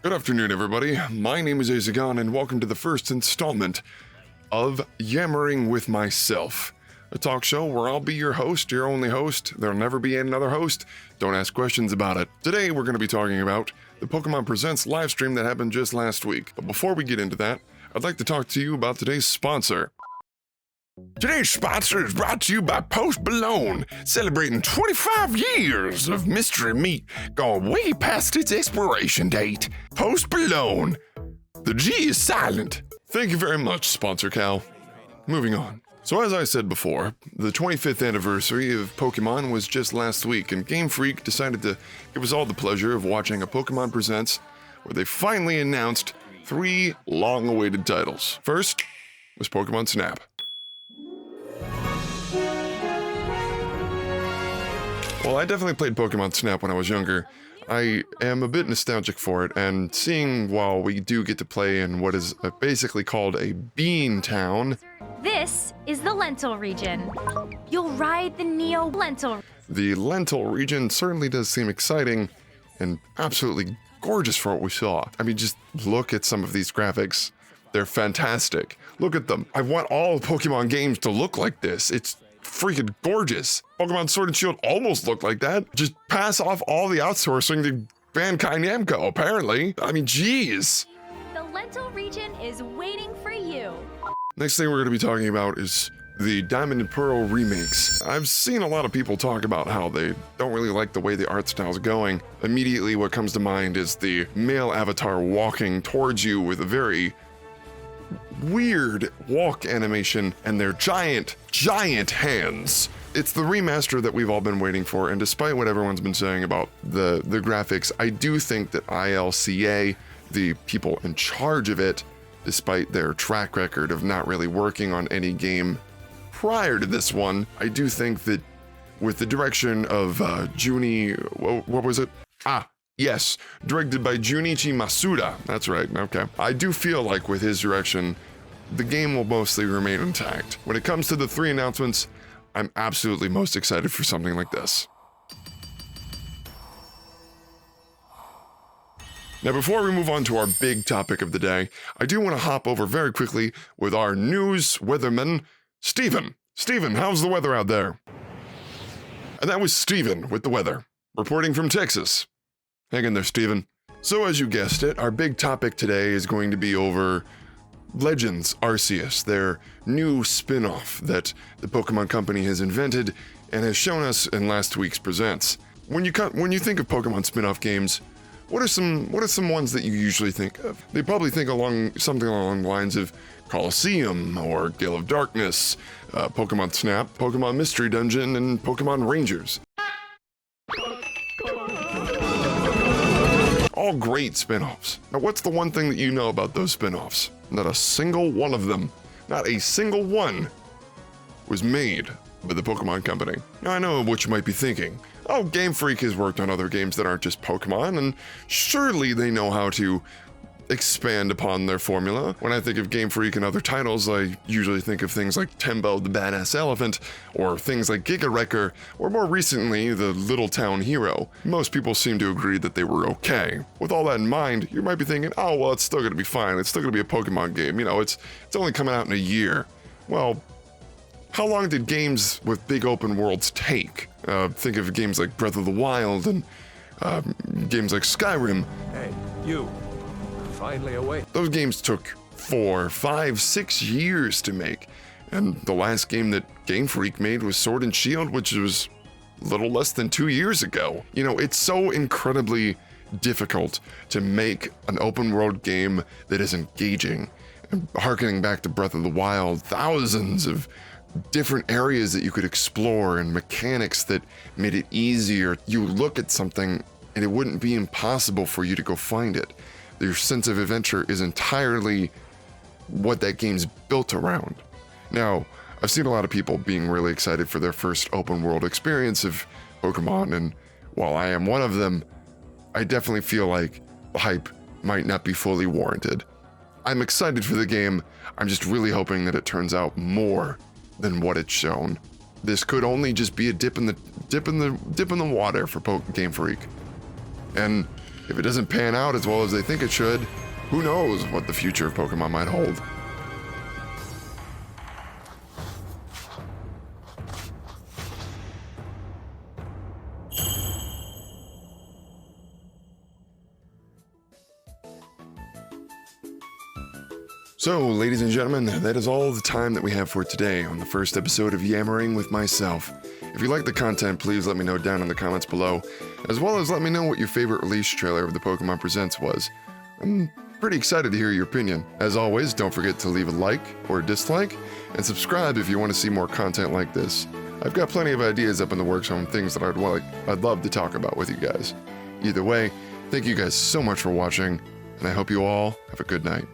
Good afternoon, everybody. My name is Aceagon, and welcome to the first installment of Yammering with Myself, a talk show where I'll be your host, your only host. There'll never be another host. Don't ask questions about it. Today, we're going to be talking about the Pokemon Presents live stream that happened just last week. But before we get into that, I'd like to talk to you about today's sponsor. Today's sponsor is brought to you by Post Malone, celebrating 25 years of mystery meat gone way past its expiration date. Post Malone. The G is silent. Thank you very much, Sponsor Cal. Moving on. So as I said before, the 25th anniversary of Pokemon was just last week, and Game Freak decided to give us all the pleasure of watching a Pokemon Presents where they finally announced 3 long-awaited titles. First was Pokemon Snap. Well, I definitely played Pokemon Snap when I was younger. I am a bit nostalgic for it, and seeing while we do get to play in what is basically called a bean town. This is the Lentil region. You'll ride the Neo Lentil. The Lentil region certainly does seem exciting and absolutely gorgeous for what we saw. I mean, just look at some of these graphics. They're fantastic. Look at them. I want all Pokemon games to look like this. It's freaking gorgeous. Pokemon Sword and Shield almost looked like that. Just pass off all the outsourcing to Bandai Namco, apparently. I mean, geez. The Lentil region is waiting for you. Next thing we're going to be talking about is the Diamond and Pearl remakes. I've seen a lot of people talk about how they don't really like the way the art style's going. Immediately what comes to mind is the male avatar walking towards you with a very weird walk animation and their giant hands. It's the remaster that we've all been waiting for, and despite what everyone's been saying about the graphics, I do think that ILCA, the people in charge of it, despite their track record of not really working on any game prior to this one, I do think that with the direction of what was it? Yes, directed by Junichi Masuda. That's right, okay. I do feel like with his direction, the game will mostly remain intact. When it comes to the 3 announcements, I'm absolutely most excited for something like this. Now, before we move on to our big topic of the day, I do want to hop over very quickly with our news weatherman, Steven. Steven, how's the weather out there? And that was Steven with the weather, reporting from Texas. Hang in there, Steven. So as you guessed it, our big topic today is going to be over Legends Arceus, their new spin-off that the Pokemon Company has invented and has shown us in last week's Presents. When you think of Pokemon spin-off games, what are some ones that you usually think of? They probably think something along the lines of Colosseum or Gale of Darkness, Pokemon Snap, Pokemon Mystery Dungeon, and Pokemon Rangers. All great spin-offs. Now, what's the one thing that you know about those spin-offs? Not a single one of them, not a single one, was made by the Pokemon Company. Now, I know what you might be thinking. Oh, Game Freak has worked on other games that aren't just Pokemon, and surely they know how to expand upon their formula. When I think of Game Freak and other titles, I usually think of things like Tembo the Badass Elephant, or things like Giga Wrecker, or more recently, the Little Town Hero. Most people seem to agree that they were okay. With all that in mind, you might be thinking, oh, well, it's still gonna be fine. It's still gonna be a Pokemon game. You know, it's only coming out in a year. Well, how long did games with big open worlds take? Think of games like Breath of the Wild and games like Skyrim. Hey, you. Finally awake. Those games took 4, 5, 6 years to make. And the last game that Game Freak made was Sword and Shield, which was a little less than 2 years ago. You know, it's so incredibly difficult to make an open world game that is engaging. And harkening back to Breath of the Wild, thousands of different areas that you could explore and mechanics that made it easier. You look at something and it wouldn't be impossible for you to go find it. Your sense of adventure is entirely what that game's built around. Now, I've seen a lot of people being really excited for their first open world experience of Pokemon, and while I am one of them, I definitely feel like the hype might not be fully warranted. I'm excited for the game. I'm just really hoping that it turns out more than what it's shown. This could only just be a dip in the water for Game Freak. And if it doesn't pan out as well as they think it should, who knows what the future of Pokemon might hold. So, ladies and gentlemen, that is all the time that we have for today on the first episode of Yammerin with myself. If you like the content, please let me know down in the comments below, as well as let me know what your favorite release trailer of the Pokemon Presents was. I'm pretty excited to hear your opinion. As always, don't forget to leave a like or a dislike, and subscribe if you want to see more content like this. I've got plenty of ideas up in the works on things that I'd love to talk about with you guys. Either way, thank you guys so much for watching, and I hope you all have a good night.